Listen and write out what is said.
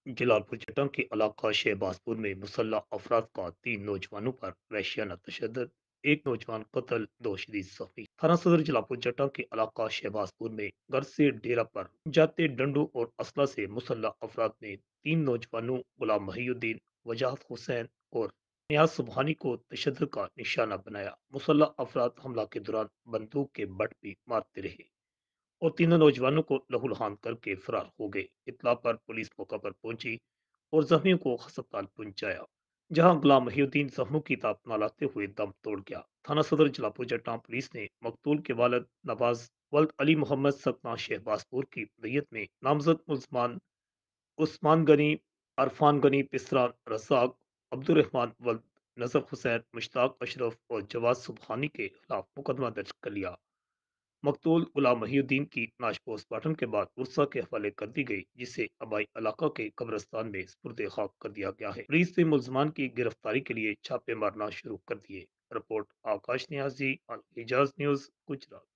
जलालपुर जटों के इलाका शहबाजपुर में मुसल्लह अफराद का 3 नौजवानों पर वहशियाना तशद्दुद, एक नौजवान कत्ल, 2 शदीद जख्मी। थाना सदर जलालपुर जटों के इलाका शहबाजपुर में घर से डेरा पर जाते डंडू और असला से मुसल्लह अफराद ने 3 नौजवानों गुलाम महिउद्दीन, वजाहत हुसैन और नियाज सुबहानी को तशद्दुद का निशाना बनाया। मुसल्लह अफराद हमला के दौरान बंदूक के बट भी मारते रहे और तीनों नौजवानों को लहूलुहान करके फरार हो गए। इत्तला पर पुलिस मौका पर पहुंची और जख्मियों को अस्पताल पहुंचाया, जहां गुलाम महिउद्दीन जख्मों की ताप न लाते हुए दम तोड़ गया। थाना सदर जलापुर जटा पुलिस ने मकतूल के वालद नवाज वल्द अली मोहम्मद सतना शहबाजपुर की दैयत में नामजद मुलजमान उस्मान गनी, अरफान गनी पिसरा, रजाक, अब्दुलरहमान वल्द नजर हुसैन, मुश्ताक अशरफ और जवाद सुबहानी के खिलाफ मुकदमा दर्ज कर लिया। मकतूल गुलाम महिउद्दीन की नाश पोस्टमार्टम के बाद उर्सा के हवाले कर दी गई, जिसे अबाई इलाका के कब्रस्तान में सुपुर्द खाक कर दिया गया है। पुलिस ने मुलजमान की गिरफ्तारी के लिए छापे मारना शुरू कर दिए। रिपोर्ट आकाश न्याजी, हिजाज न्यूज, गुजरात।